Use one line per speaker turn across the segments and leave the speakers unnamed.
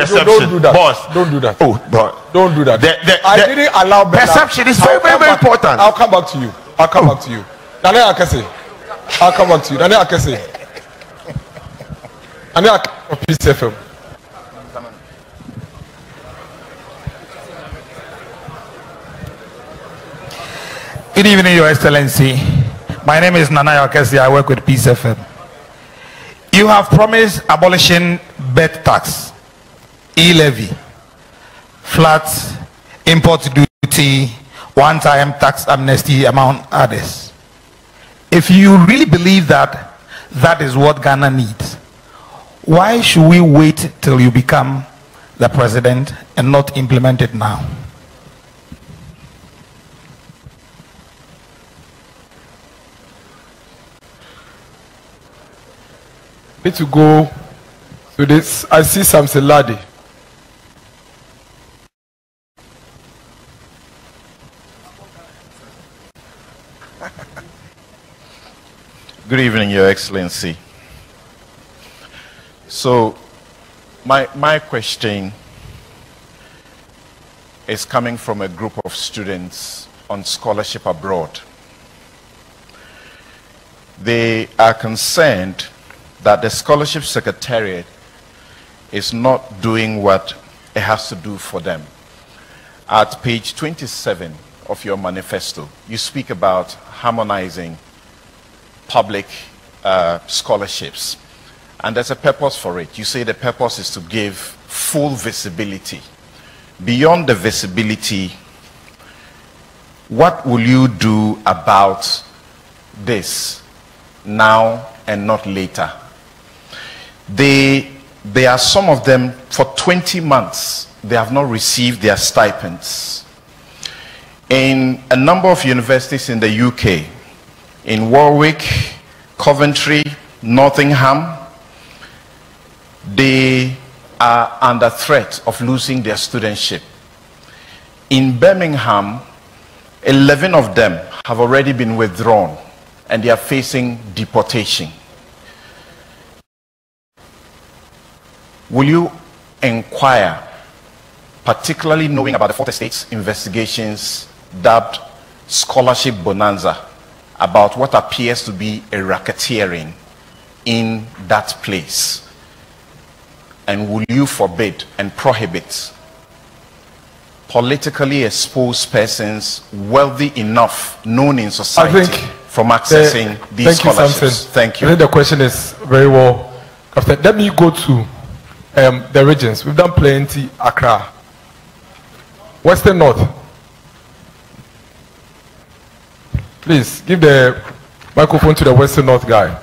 Don't do that.
Boss.
Don't do that.
Oh, but
don't do that. I didn't allow Bella.
Perception is very, very important.
I'll come back to you. I'll come back to you. Daniel Akese. I'll come back to you. Daniel Akese. Daniel Akese, Peace FM.
Good evening, Your Excellency. My name is Nana Akese. I work with Peace FM. You have promised abolishing bet tax, e-levy, flat import duty, one-time tax amnesty, among others. If you really believe that that is what Ghana needs, why should we wait till you become the president and not implement it now?
Need to go to this. I see Samson Ladi.
Good evening, Your Excellency. So, my question is coming from a group of students on scholarship abroad. They are concerned that the Scholarship Secretariat is not doing what it has to do for them. At page 27 of your manifesto, you speak about harmonizing public scholarships. And there's a purpose for it. You say the purpose is to give full visibility. Beyond the visibility, what will you do about this now and not later? There are some of them, for 20 months, they have not received their stipends. In a number of universities in the UK, in Warwick, Coventry, Nottingham, they are under threat of losing their studentship. In Birmingham, 11 of them have already been withdrawn and they are facing deportation. Will you inquire, particularly knowing about the Fourth Estate's investigations dubbed Scholarship Bonanza, about what appears to be a racketeering in that place? And will you forbid and prohibit politically exposed persons wealthy enough, known in society, from accessing these scholarships? Thank you.
I think the question is very well. Let me go to the regions. We've done plenty. Accra, Western North. Please give the microphone to the Western North guy.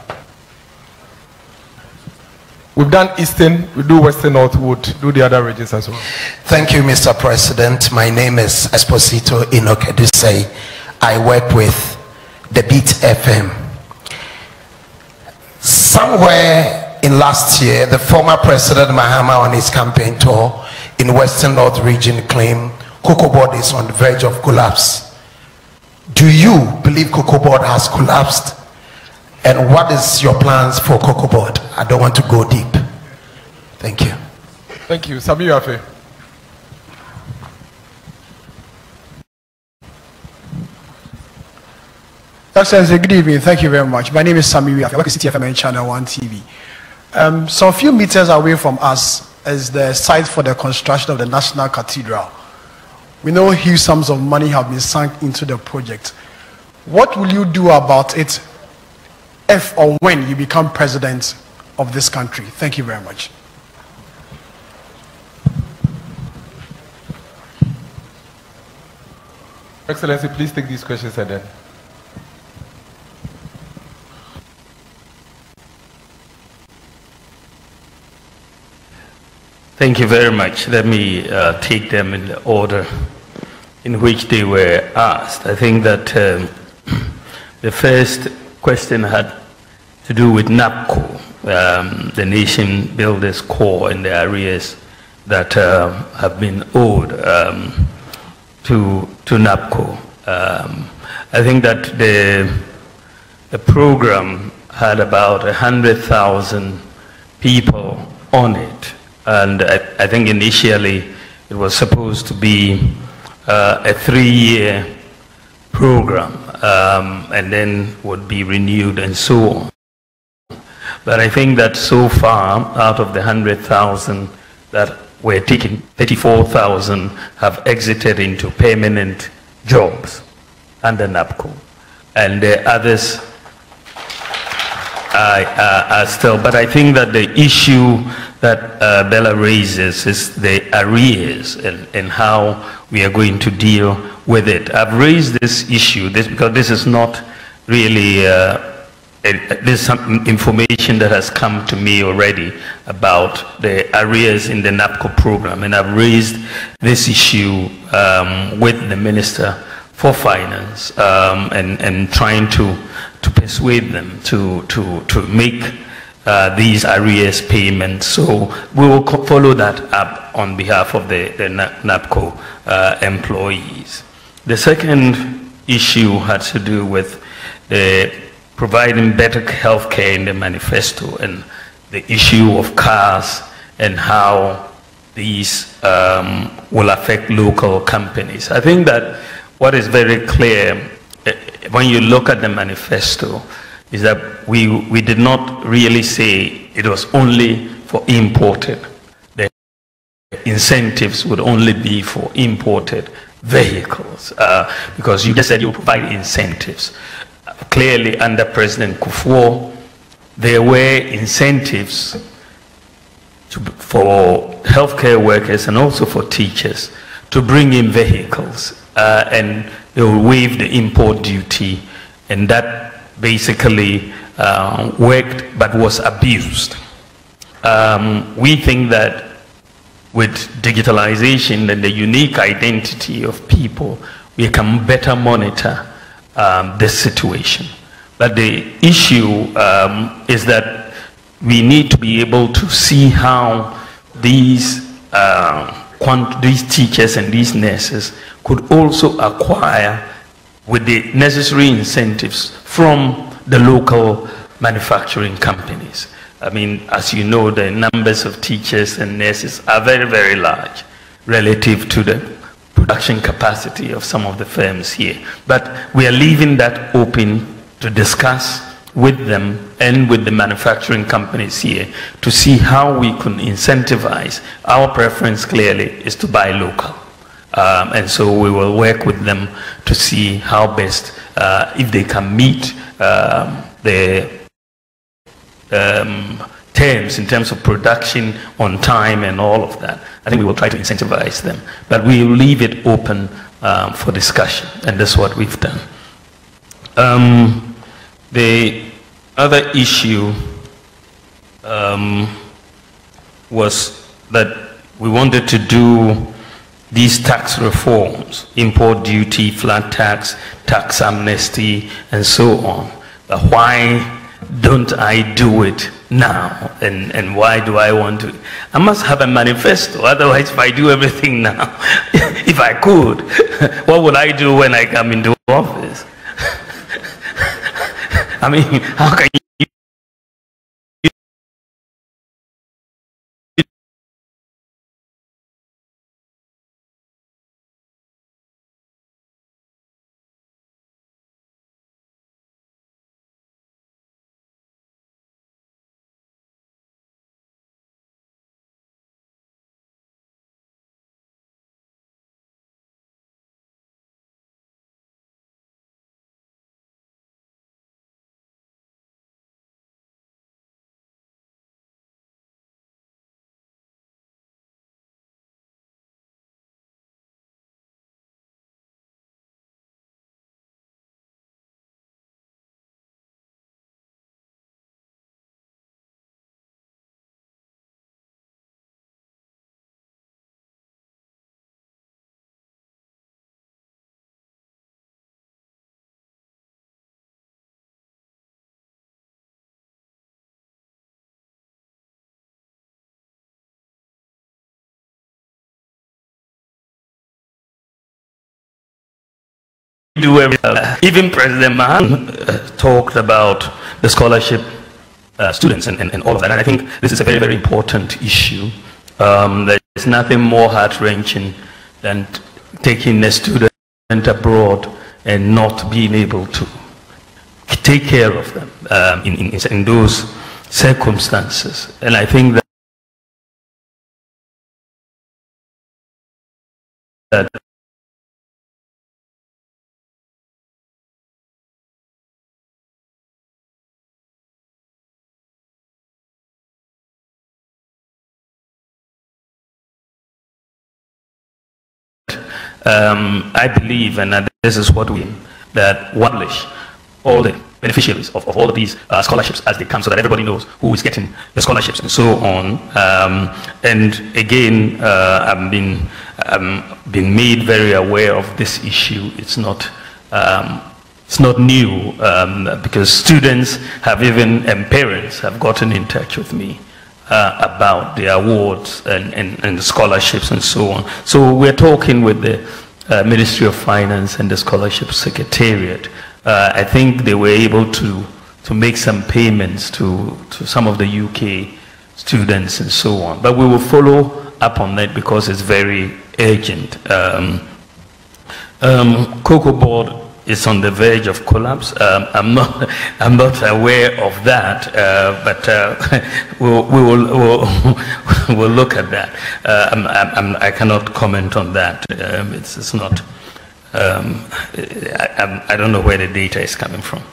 We've done Eastern, we do Western North, we would do the other regions as well.
Thank you, Mr. President. My name is Esposito Inokedusei. I work with the Beat FM. Somewhere in last year, the former President Mahama on his campaign tour in Western North region claimed Cocoa Board is on the verge of collapse. Do you believe Cocoa Board has collapsed? And what is your plans for Cocoa Board? I don't want to go deep. Thank you.
Thank you. Sami Yafe.
Excellency, good evening. Thank you very much. My name is Sami Yafe. I work at CTFM Channel 1 TV. So a few meters away from us is the site for the construction of the National Cathedral. We know huge sums of money have been sunk into the project. What will you do about it if or when you become president of this country? Thank you very much.
Excellency, please take these questions and then.
Thank you very much. Let me take them in the order in which they were asked. I think that the first question had to do with NAPCO, the Nation Builders Corps, and the arrears that have been owed to NAPCO. I think that the program had about 100,000 people on it, And I think initially it was supposed to be a 3-year program, and then would be renewed and so on. But I think that so far, out of the 100,000 that were taken, 34,000 have exited into permanent jobs under NAPCO. And the others are still. But I think that the issue that Bella raises is the arrears and how we are going to deal with it. I've raised this issue because this is not really there's some information that has come to me already about the arrears in the NAPCO program, and I've raised this issue with the Minister for Finance and trying to persuade them to make these arrears payments. So we will follow that up on behalf of the NAPCO employees. The second issue had to do with providing better health care in the manifesto and the issue of cars and how these will affect local companies. I think that what is very clear when you look at the manifesto is that we did not really say it was only for imported. The incentives would only be for imported vehicles because you just said you provide incentives. Clearly, under President Kufuor, there were incentives for healthcare workers and also for teachers to bring in vehicles, and they will waive the import duty, and that basically worked but was abused. We think that with digitalization and the unique identity of people, we can better monitor this situation. But the issue is that we need to be able to see how these teachers and these nurses could also acquire with the necessary incentives from the local manufacturing companies. I mean, as you know, the numbers of teachers and nurses are very, very large relative to the production capacity of some of the firms here. But we are leaving that open to discuss with them and with the manufacturing companies here to see how we can incentivize. Our preference clearly is to buy local. And so we will work with them to see how best, if they can meet the terms in terms of production on time and all of that. I think we will try to incentivize them, but we will leave it open for discussion, and that's what we've done. The other issue was that we wanted to do these tax reforms, import duty, flat tax, tax amnesty, and so on. But why don't I do it now? And why do I want to? I must have a manifesto. Otherwise, if I do everything now, if I could, what would I do when I come into office? I mean, how can you do everything? Even President Mahan talked about the scholarship students and all of that. And I think this is a very, very important issue. There's nothing more heart-wrenching than taking a student abroad and not being able to take care of them in those circumstances. And I think that I believe, and this is what that one publish all the beneficiaries of all of these scholarships as they come, so that everybody knows who is getting the scholarships and so on. And again, I've been made very aware of this issue. It's not new, because students have and parents have gotten in touch with me about the awards and the scholarships and so on. So we're talking with the Ministry of Finance and the Scholarship Secretariat. I think they were able to make some payments to some of the UK students and so on. But we will follow up on that because it's very urgent. Cocoa Board is on the verge of collapse. I'm not aware of that, but we'll look at that. I cannot comment on that. It's not. I don't know where the data is coming from.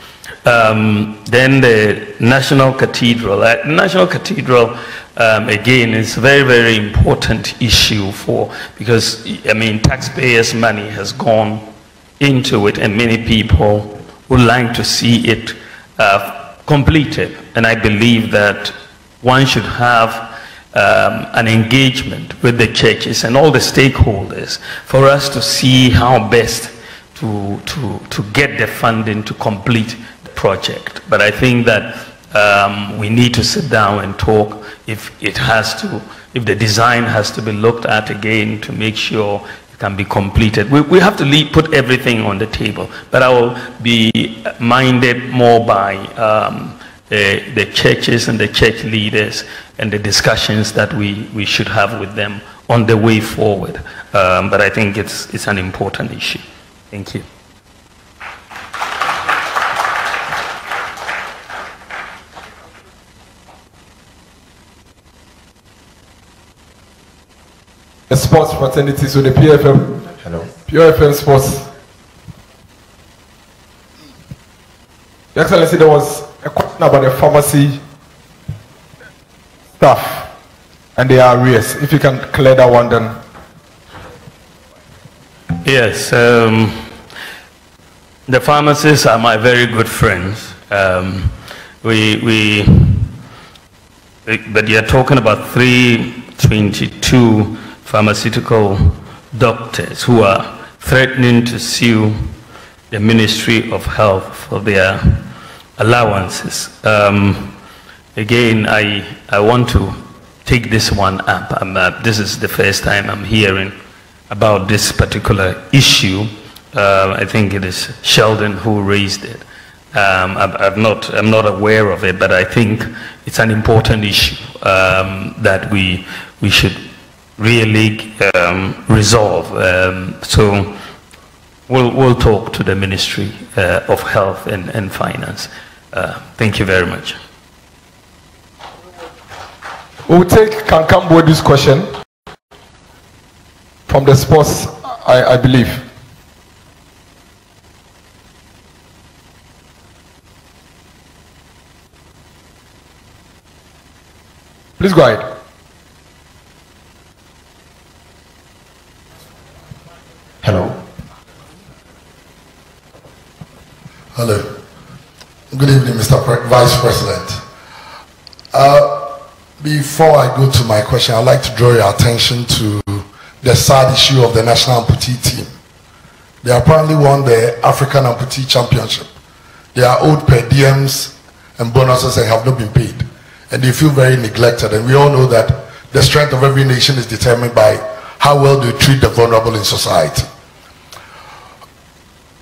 Then the National Cathedral. National Cathedral, again, is a very, very important issue because I mean, taxpayers' money has gone into it, and many people would like to see it completed. And I believe that one should have an engagement with the churches and all the stakeholders for us to see how best to get the funding to complete the project. But I think that we need to sit down and talk if the design has to be looked at again to make sure can be completed. We have to put everything on the table, but I will be minded more by the churches and the church leaders and the discussions that we should have with them on the way forward. But I think it's an important issue. Thank you.
The sports fraternity, so the PFM.
Hello.
PFM Sports. Your Excellency, there was a question about the pharmacy staff and their arrears. If you can clear that one, then.
Yes, the pharmacists are my very good friends. But you're talking about 322 pharmaceutical doctors who are threatening to sue the Ministry of Health for their allowances. Again, I want to take this one up. This is the first time I'm hearing about this particular issue. I think it is Sheldon who raised it. I'm not aware of it, but I think it's an important issue that we should really resolve. So we'll talk to the Ministry of Health and Finance. Thank you very much.
We'll take Kankambodu's question from the sports, I believe. Please go ahead.
Hello. Hello. Good evening, Mr. Vice President. Before I go to my question, I'd like to draw your attention to the sad issue of the national amputee team. They apparently won the African Amputee Championship. They are owed per diems and bonuses and have not been paid. And they feel very neglected. And we all know that the strength of every nation is determined by how well they treat the vulnerable in society.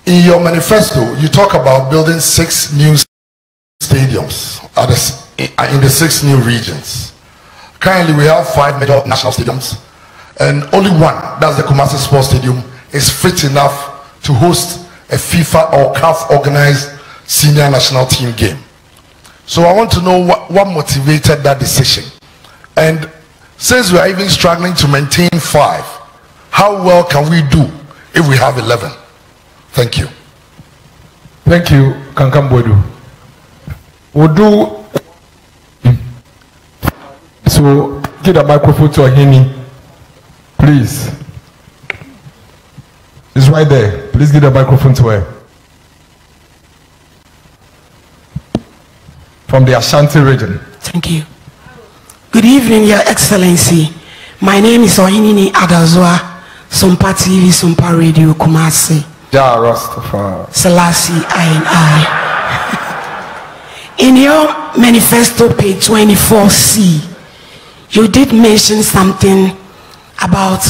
In your manifesto, you talk about building 6 new stadiums in the 6 new regions. Currently, we have 5 major national stadiums, and only one, that's the Kumasi Sports Stadium, is fit enough to host a FIFA or CAF organized senior national team game. So I want to know what motivated that decision. And since we are even struggling to maintain 5, how well can we do if we have 11? Thank you.
Thank you, Kankam Bodu. We'll do. So, give the microphone to Ohini, please. It's right there. Please give the microphone to her. From the Ashanti region.
Thank you. Good evening, Your Excellency. My name is Ohini Adazwa, Sumpa TV, Sumpa Radio, Kumasi.
Ja Rastafari.
Selassie, I. In your manifesto, page 24C, you did mention something about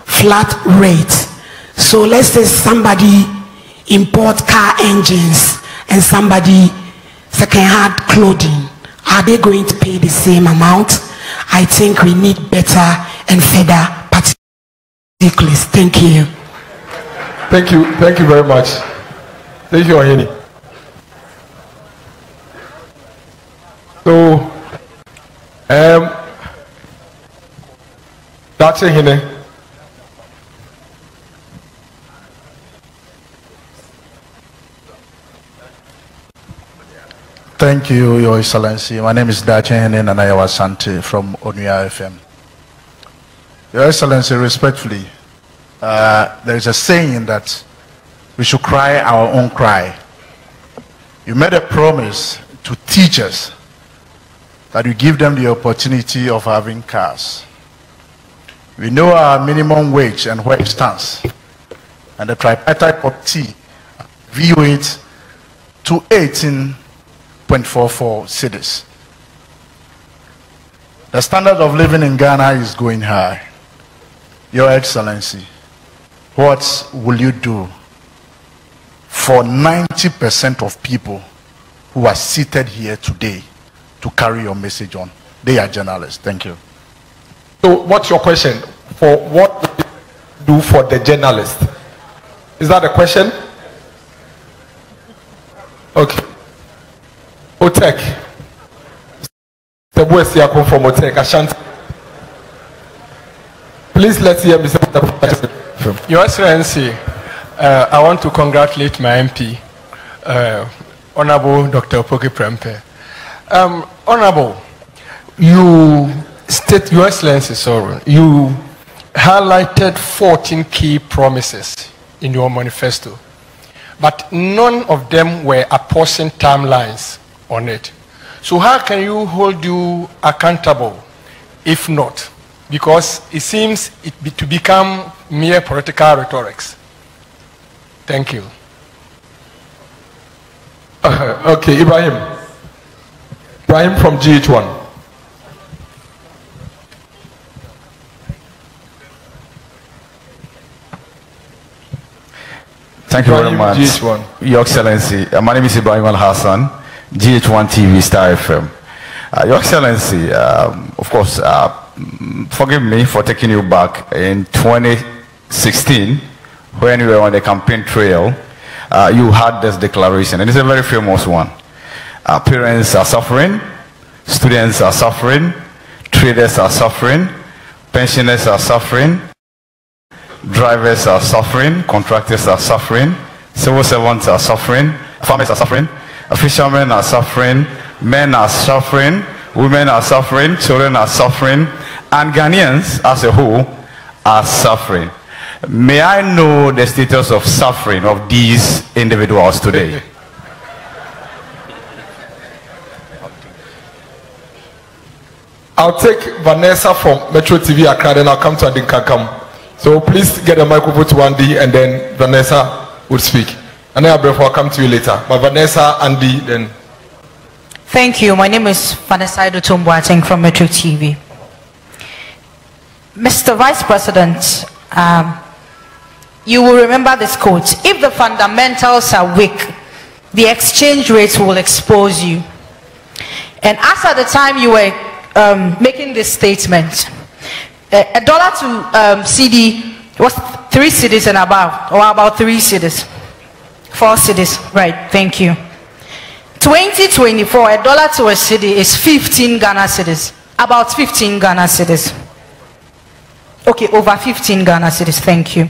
flat rate. So let's say somebody import car engines and somebody second-hand clothing. Are they going to pay the same amount? I think we need better and further particulars. Thank you.
Thank you very much. Thank you, Ohini. So, that's it.
Thank you, Your Excellency. My name is Dache Nanayawa Sante from Onuya FM. Your Excellency, respectfully, there is a saying that we should cry our own cry. You made a promise to teachers that you give them the opportunity of having cars. We know our minimum wage and where it stands, and the tripartite committee view it to 18.44 cities. The standard of living in Ghana is going high. Your Excellency, what will you do for 90% of people who are seated here today to carry your message on? They are journalists. Thank you.
So what's your question? For what do you do for the journalist? Is that the question? Okay. Otek. The boys here come from Otek, Ashanti. Please let's hear Mr.
Your Excellency, I want to congratulate my MP, Honorable Dr. Opoki Prempeh. Honorable, Your Excellency, you highlighted 14 key promises in your manifesto, but none of them were apportioned timelines on it. So how can you hold you accountable if not? Because it seems to become mere political rhetorics. Thank you.
Okay, Ibrahim from GH1.
Thank you very much,
GH1.
Your Excellency. My name is Ibrahim Al-Hassan, GH1 TV, Star FM. Your Excellency, of course, forgive me for taking you back in 2016 when you were on the campaign trail. You had this declaration, and it's a very famous one. Parents are suffering, students are suffering, traders are suffering, pensioners are suffering, drivers are suffering, contractors are suffering, civil servants are suffering, farmers are suffering, fishermen are suffering, men are suffering, women are suffering, children are suffering, and Ghanaians as a whole are suffering. May I know the status of suffering of these individuals today?
I'll take Vanessa from Metro TV Accra, then I'll come to Adinkakam. So please get a microphone to Andy, and then Vanessa would speak. And then I'll come to you later. But Vanessa, Andy, then.
Thank you. My name is Vanessa Idotumbuateng from Metro TV. Mr. Vice President, you will remember this quote: if the fundamentals are weak, the exchange rates will expose you. And as at the time you were making this statement. A dollar to CD was 3 cedis and above, or about 3 cedis, 4 cedis. Right, thank you. 2024, a dollar to a cedi is 15 Ghana cedis, about 15 Ghana cedis. Okay, over 15 Ghana cedis, thank you.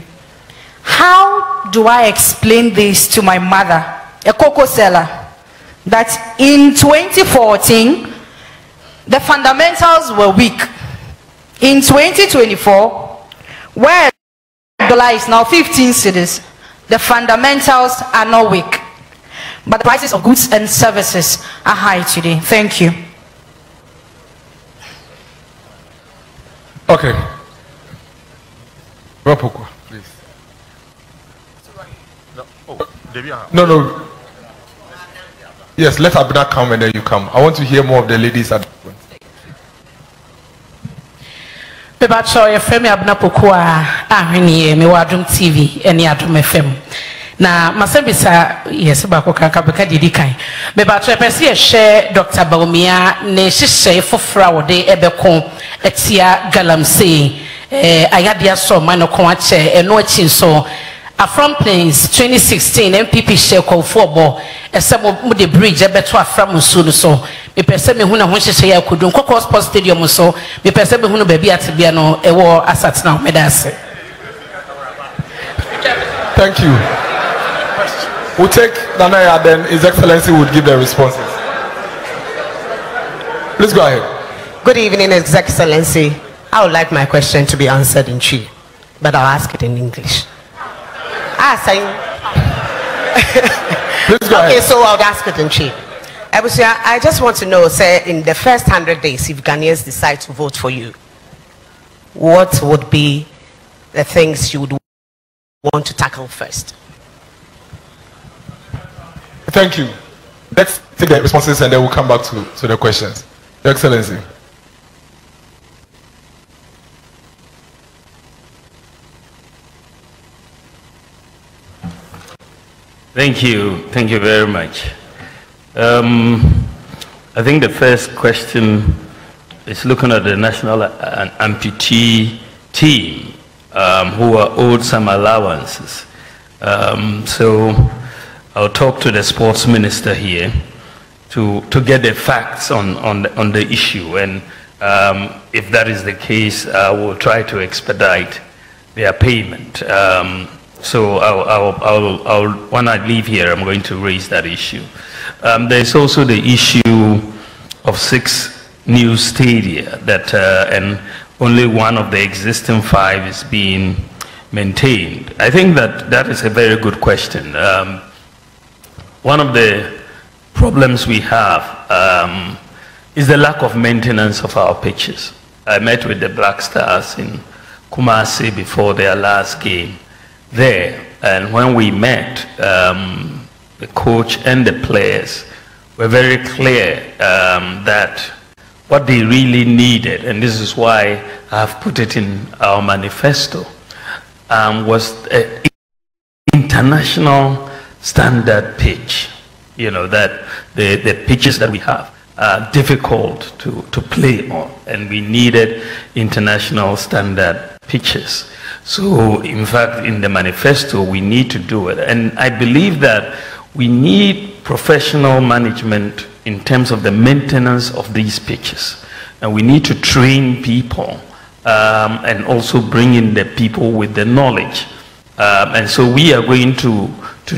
How do I explain this to my mother, a cocoa seller, that in 2014, the fundamentals were weak? In 2024, where the dollar is now 15 cedis, the fundamentals are not weak, but the prices of goods and services are high today. Thank you.
Okay. Rapoko, please. No. Yes, let Abida come and then you come. I want to hear more of the ladies at the front.
Pebacho FM Abna Pokua ahwini me wadum TV eni adum FM na masabisa yes ba ko kanka beka didi kan Pebacho pese ye share Dr. Bawumia ne hihye fofra wode ebeko etia galamsey ayadia so man ko ache eno achi so Afram Plains 2016 MPP share call for bo esemo de bridge ebeto Afram Musu so me pese me hu na ho hihye ya kodun Kokos Sports Stadium so me pese me hu no baby atebia no ewo asat na medase.
Thank you. We'll take Nanaya, then His Excellency would give the responses. Please go ahead.
Good evening, His Excellency. I would like my question to be answered in Chi, but I'll ask it in English.
Please go ahead.
Okay, so I'll ask it in Chi. I just want to know, say, in the first 100 days, if Ghanaians decide to vote for you, what would be the things you would want to tackle first?
Thank you. Let's take the responses and then we'll come back to the questions. Your Excellency.
Thank you very much. I think the first question is looking at the national amputee team who are owed some allowances. So I'll talk to the sports minister here to get the facts on the issue, and if that is the case, I will try to expedite their payment. So I'll when I leave here, I'm going to raise that issue. There's also the issue of 6 new stadia that and only one of the existing 5 is being maintained. I think that is a very good question. One of the problems we have is the lack of maintenance of our pitches. I met with the Black Stars in Kumasi before their last game there, and when we met, the coach and the players were very clear that what they really needed, and this is why I've put it in our manifesto, was an international standard pitch. You know, that the pitches that we have are difficult to play on, and we needed international standard pitches. So in fact, in the manifesto, we need to do it. And I believe that we need professional management in terms of the maintenance of these pitches. And we need to train people and also bring in the people with the knowledge. And so we are going to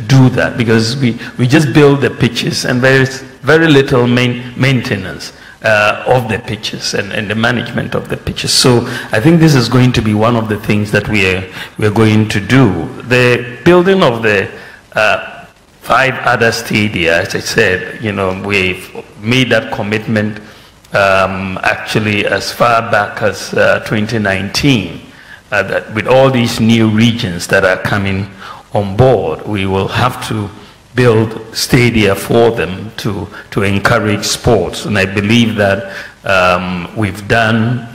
do that, because we just build the pitches and there is very little maintenance of the pitches and the management of the pitches. So I think this is going to be one of the things that we're going to do. The building of the 5 other stadia, as I said, you know, we've made that commitment actually as far back as 2019, that with all these new regions that are coming on board, we will have to build stadia for them to encourage sports. And I believe that we've done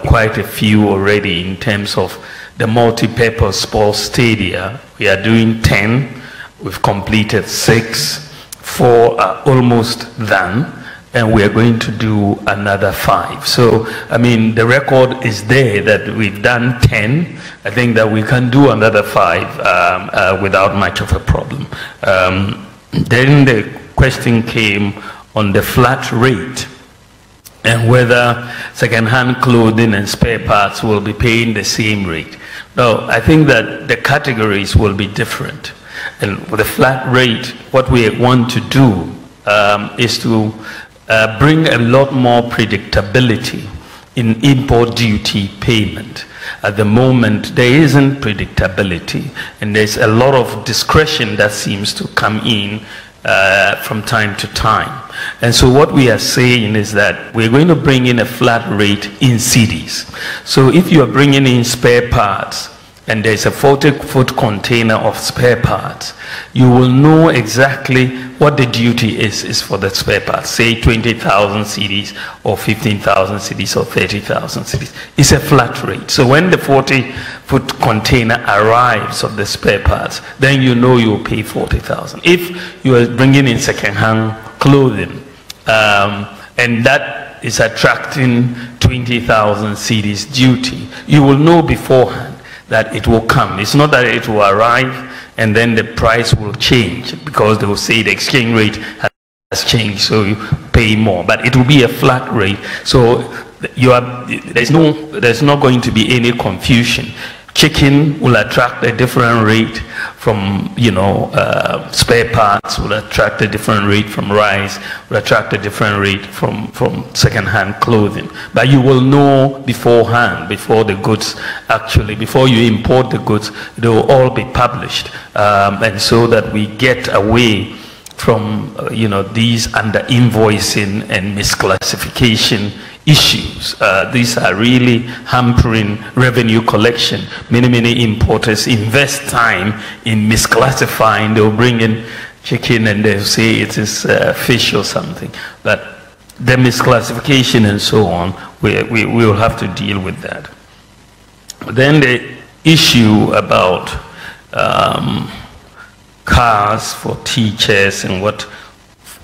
quite a few already in terms of the multi-purpose sports stadia. We are doing 10. We've completed 6. 4 are almost done. and we are going to do another 5. So, I mean, the record is there that we've done 10. I think that we can do another 5 without much of a problem. Then the question came on the flat rate and whether second-hand clothing and spare parts will be paying the same rate. No, I think that the categories will be different. And with the flat rate, what we want to do is to bring a lot more predictability in import duty payment. At the moment, there isn't predictability, and there's a lot of discretion that seems to come in from time to time. And so what we are saying is that we're going to bring in a flat rate in cedis. So if you are bringing in spare parts, and there's a 40-foot container of spare parts, you will know exactly what the duty is for the spare parts, say 20,000 cedis or 15,000 cedis or 30,000 cedis. It's a flat rate. So when the 40-foot container arrives of the spare parts, then you know you'll pay 40,000. If you are bringing in second-hand clothing, and that is attracting 20,000 cedis duty, you will know beforehand that it will come. It's not that it will arrive and then the price will change because they will say the exchange rate has changed, so you pay more. But it will be a flat rate. So there's not going to be any confusion. Chicken will attract a different rate from, spare parts will attract a different rate from rice, will attract a different rate from second-hand clothing. But you will know beforehand, before the goods before you import the goods, they will all be published. And so that we get away from, these under-invoicing and misclassification issues. These are really hampering revenue collection. Many importers invest time in misclassifying. They'll bring in chicken and they'll say it is fish or something. But the misclassification and so on, we will have to deal with that. Then the issue about cars for teachers and what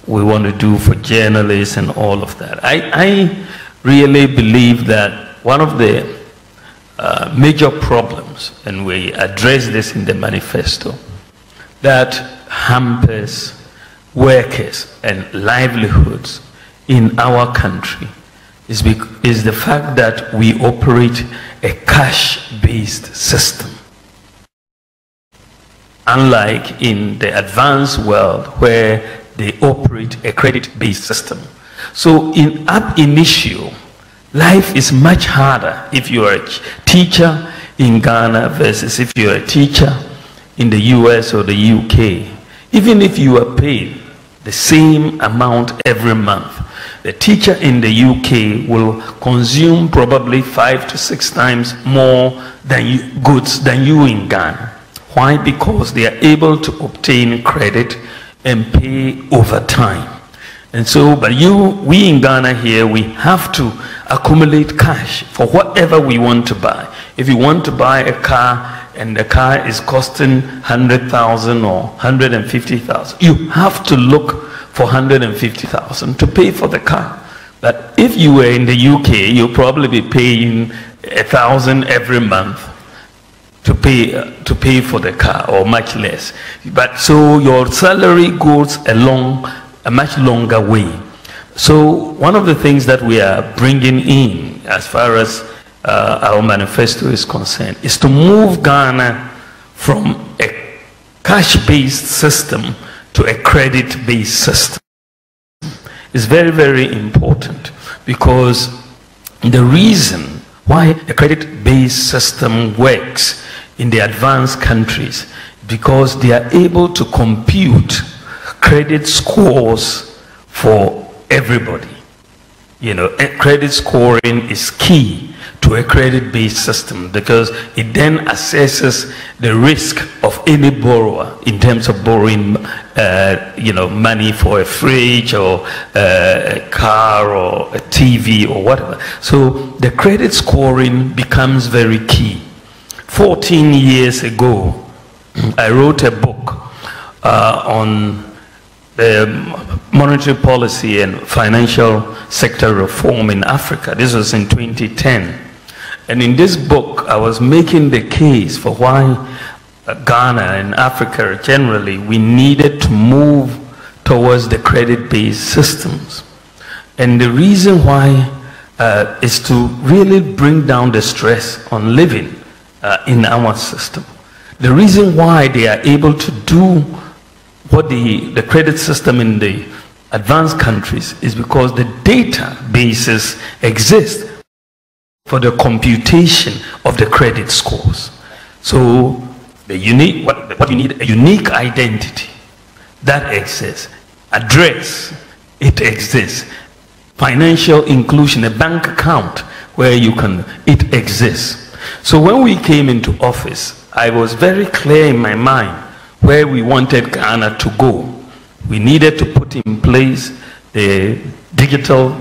we want to do for journalists and all of that. I really believe that one of the major problems, and we address this in the manifesto, that hampers workers and livelihoods in our country is the fact that we operate a cash-based system. Unlike in the advanced world where they operate a credit-based system. So in ab initio, life is much harder if you are a teacher in Ghana versus if you are a teacher in the US or the UK. Even if you are paid the same amount every month, the teacher in the UK will consume probably 5 to 6 times more goods than you in Ghana. Why? Because they are able to obtain credit and pay over time. And so, but we in Ghana here, we have to accumulate cash for whatever we want to buy. If you want to buy a car and the car is costing 100,000 or 150,000, you have to look for 150,000 to pay for the car. But if you were in the UK, you'll probably be paying 1,000 every month to pay for the car, or much less. But so your salary goes along a much longer way. So one of the things that we are bringing in as far as our manifesto is concerned is to move Ghana from a cash-based system to a credit-based system. It's very, very important, because the reason why a credit-based system works in the advanced countries, because they are able to compute credit scores for everybody. Credit scoring is key to a credit-based system, because it then assesses the risk of any borrower in terms of borrowing money for a fridge or a car or a TV or whatever. So the credit scoring becomes very key. 14 years ago, I wrote a book on monetary policy and financial sector reform in Africa. This was in 2010. And in this book, I was making the case for why Ghana and Africa generally, we needed to move towards the credit-based systems. And the reason why is to really bring down the stress on living in our system. The reason why they are able to do what the credit system in the advanced countries is because the databases exist for the computation of the credit scores. So the unique, what you need, a unique identity that exists, address, it exists, financial inclusion, a bank account where you can, it exists. So when we came into office, I was very clear in my mind where we wanted Ghana to go. We needed to put in place the digital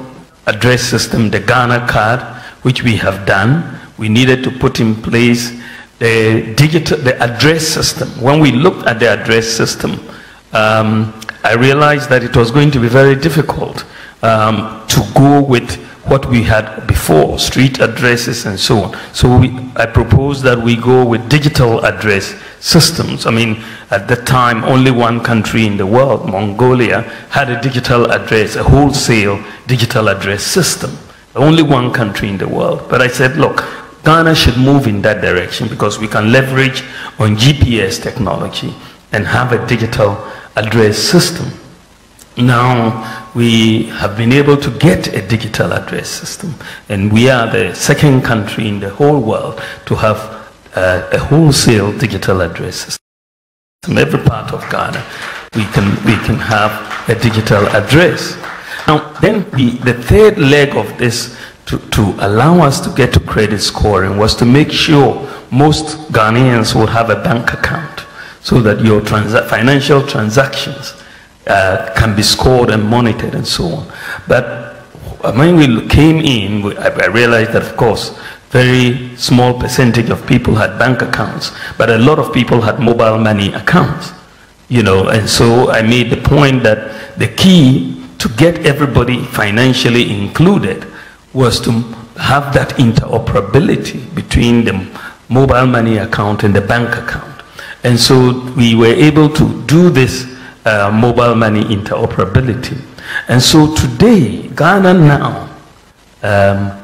address system, the Ghana card, which we have done. We needed to put in place the address system. When we looked at the address system, I realized that it was going to be very difficult to go with what we had before, street addresses and so on. So I proposed that we go with digital address systems. I mean, at the time, only one country in the world, Mongolia, had a digital address, a wholesale digital address system. Only one country in the world. But I said, look, Ghana should move in that direction because we can leverage on GPS technology and have a digital address system. Now, we have been able to get a digital address system, and we are the second country in the whole world to have a wholesale digital address system. In every part of Ghana, we can have a digital address. Now, then the third leg of this to allow us to get to credit scoring was to make sure most Ghanaians would have a bank account so that your financial transactions can be scored and monitored and so on. But when we came in, I realized that, of course, very small percentage of people had bank accounts, but a lot of people had mobile money accounts, you know, and so I made the point that the key to get everybody financially included was to have that interoperability between the mobile money account and the bank account. And so we were able to do this mobile money interoperability. And so today, Ghana now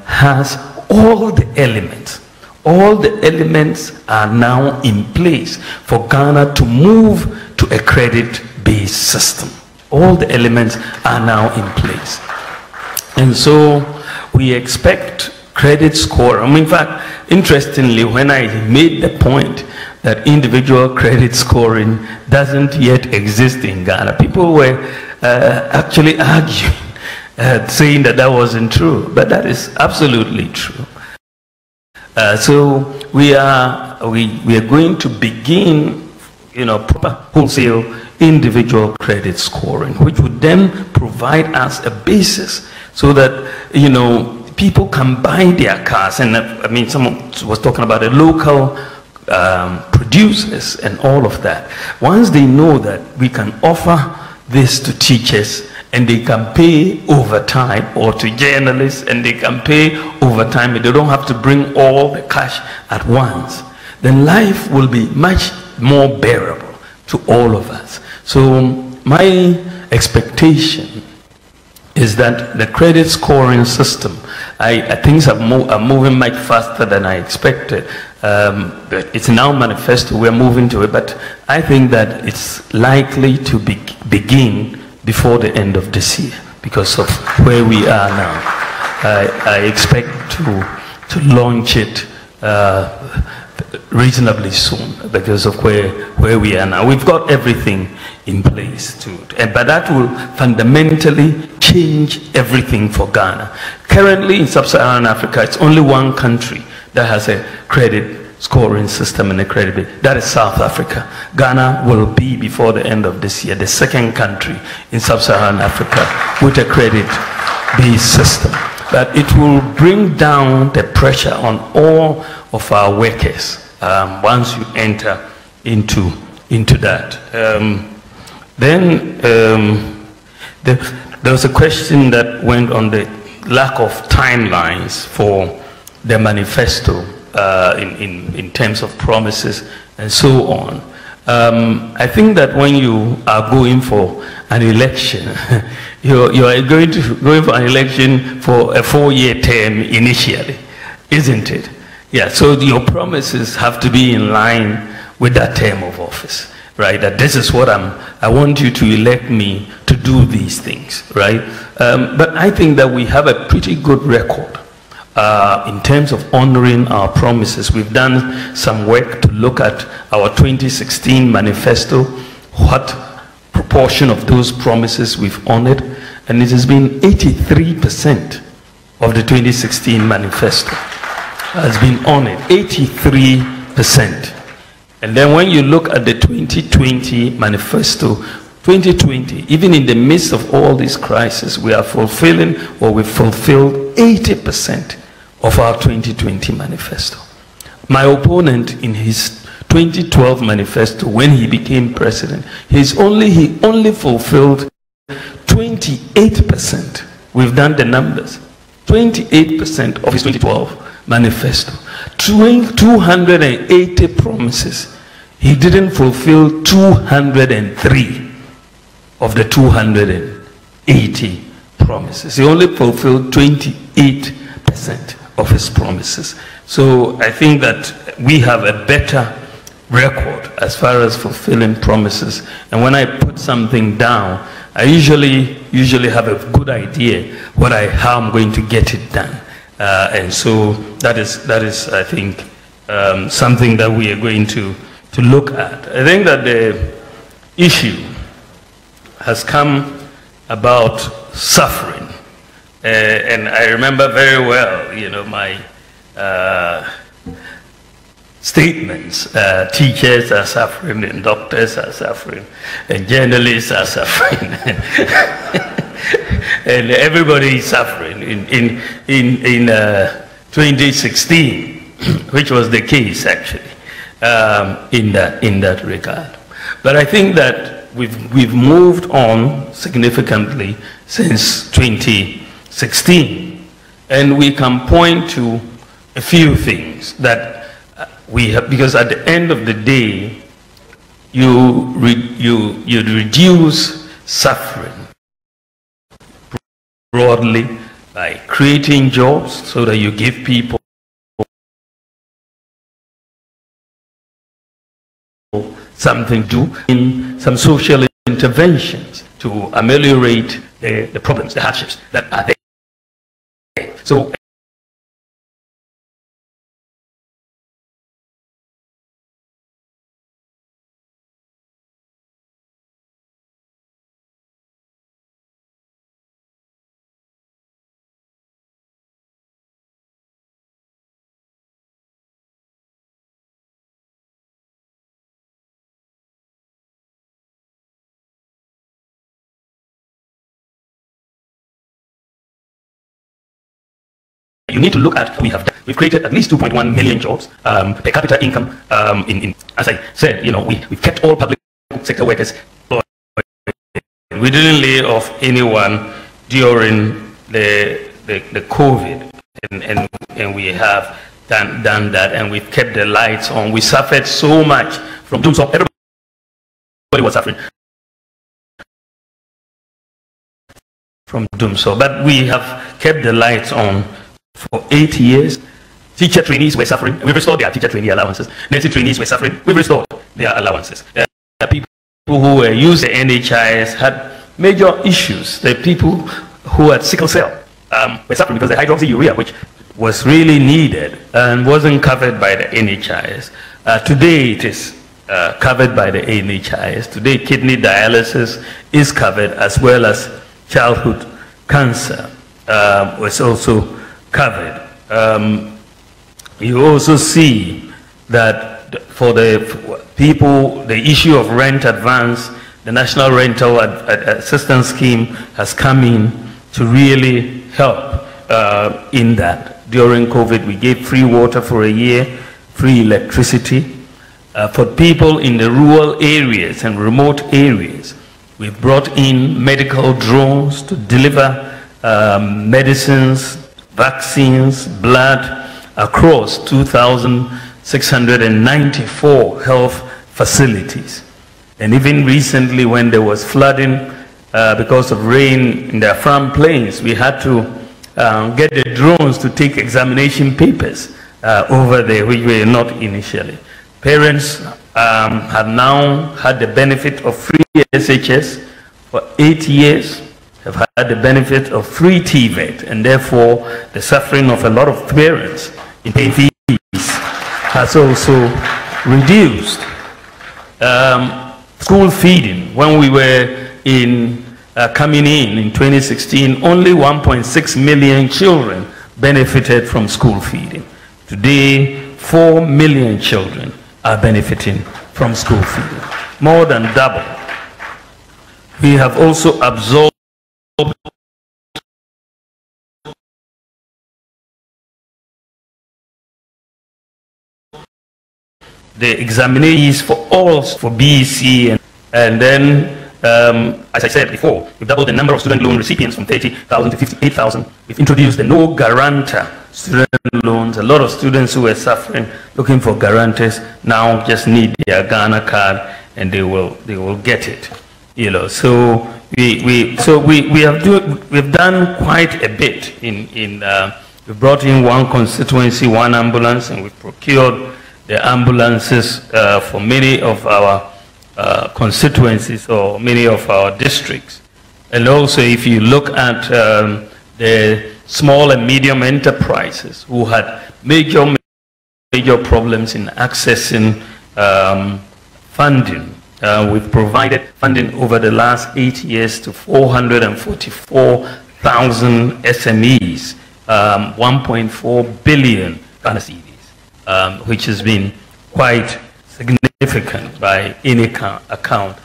has all the elements. All the elements are now in place for Ghana to move to a credit-based system. All the elements are now in place. And so we expect credit score. I mean, in fact, interestingly, when I made the point that individual credit scoring doesn't yet exist in Ghana, people were actually arguing, saying that that wasn't true, but that is absolutely true. So we are going to begin, you know, proper wholesale individual credit scoring, which would then provide us a basis so that, you know, people can buy their cars. And I mean, someone was talking about the local producers and all of that. Once they know that we can offer this to teachers and they can pay overtime, or to journalists and they can pay overtime, and they don't have to bring all the cash at once, then life will be much more bearable to all of us. So my expectation is that the credit scoring system, things are moving much faster than I expected. It's now manifesto, we're moving to it, but I think that it's likely to begin before the end of this year because of where we are now. I expect to launch it reasonably soon because of where we are now. We've got everything in place but that will fundamentally change everything for Ghana. Currently in sub-Saharan Africa, it's only one country that has a credit scoring system and a credit base. That is South Africa. Ghana will be, before the end of this year, the second country in sub-Saharan Africa with a credit-based system. But it will bring down the pressure on all of our workers once you enter into that. Then there was a question that went on the lack of timelines for the manifesto in terms of promises and so on. I think that when you are going for an election, you are going for an election for a 4-year term initially, isn't it? Yeah, so your promises have to be in line with that term of office, right? That this is what I want you to elect me to do these things, right? But I think that we have a pretty good record in terms of honoring our promises. We've done some work to look at our 2016 manifesto, what proportion of those promises we've honored, and it has been 83% of the 2016 manifesto has been honored, 83%. And then when you look at the 2020 manifesto, 2020, even in the midst of all these crises, we are fulfilling, or we've fulfilled 80% of our 2020 manifesto. My opponent in his 2012 manifesto, when he became president, he only fulfilled 28%. We've done the numbers. 28% of his 2012 manifesto. 280 promises. He didn't fulfill 203 of the 280 promises. He only fulfilled 28% of his promises. So I think that we have a better record as far as fulfilling promises. And when I put something down, I usually have a good idea how I'm going to get it done. And so that is I think something that we are going to look at. I think that the issue has come about suffering. And I remember very well, my statements. Teachers are suffering, and doctors are suffering, and journalists are suffering, and everybody is suffering. In 2016, which was the case actually, in that regard. But I think that we've moved on significantly since 2016, and we can point to a few things that we have, because at the end of the day, you reduce suffering broadly by creating jobs so that you give people something to do, in some social interventions to ameliorate the problems, the hardships that are there. So you need to look at what we have done. We've created at least 2.1 million jobs, per capita income. As I said, we've kept all public sector workers employed. We didn't lay off anyone during the COVID, and we have done that, and we've kept the lights on. We suffered so much from doom. So everybody was suffering from doom. So, but we have kept the lights on for 8 years. Teacher trainees were suffering. We've restored their teacher trainee allowances. Nursing trainees were suffering. We've restored their allowances. The people who used the NHIS had major issues. The people who had sickle cell were suffering because the hydroxyurea, which was really needed and wasn't covered by the NHIS. Today it is covered by the NHIS. Today kidney dialysis is covered, as well as childhood cancer was also covered. You also see that for the people, the issue of rent advance, the National Rental Assistance Scheme has come in to really help in that. During COVID, we gave free water for a year, free electricity. For people in the rural areas and remote areas, We've brought in medical drones to deliver medicines, vaccines, blood across 2,694 health facilities. And even recently, when there was flooding because of rain in the Afram Plains, we had to get the drones to take examination papers over there, which were not initially. Parents have now had the benefit of free SHS for 8 years, have had the benefit of free TVET, and therefore the suffering of a lot of parents in pay fees has also reduced. School feeding, when we were coming in 2016, only 1.6 million children benefited from school feeding. Today, 4 million children are benefiting from school feeding, more than double. We have also absorbed the examinations for all for BEC, and then, as I said before, we've doubled the number of student loan recipients from 30,000 to 58,000. We've introduced the no guarantor student loans. A lot of students who were suffering, looking for guarantors, now just need their Ghana card, and they will get it. You know, so we've done quite a bit. We brought in one constituency, one ambulance, and we procured the ambulances for many of our constituencies or many of our districts. And also, if you look at the small and medium enterprises who had major problems in accessing funding, we've provided funding over the last 8 years to 444,000 SMEs, 1.4 billion Ghana cedis. Which has been quite significant by any account,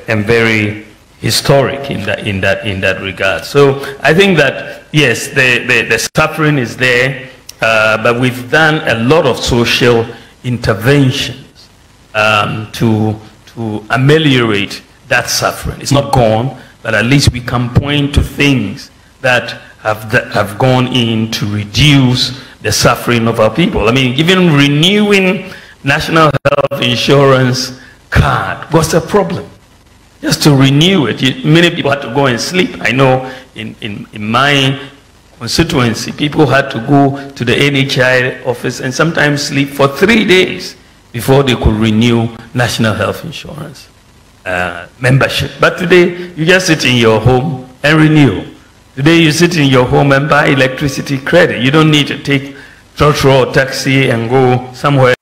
and very historic in that regard. So I think that yes, the suffering is there, but we've done a lot of social interventions to ameliorate that suffering. It's not gone, but at least we can point to things that have gone in to reduce the suffering of our people. I mean, even renewing National Health Insurance card was a problem. Just to renew it, many people had to go and sleep. I know in my constituency, people had to go to the NHI office and sometimes sleep for 3 days before they could renew National Health Insurance membership. But today, you just sit in your home and renew. Today you sit in your home and buy electricity credit. You don't need to take trotro or taxi and go somewhere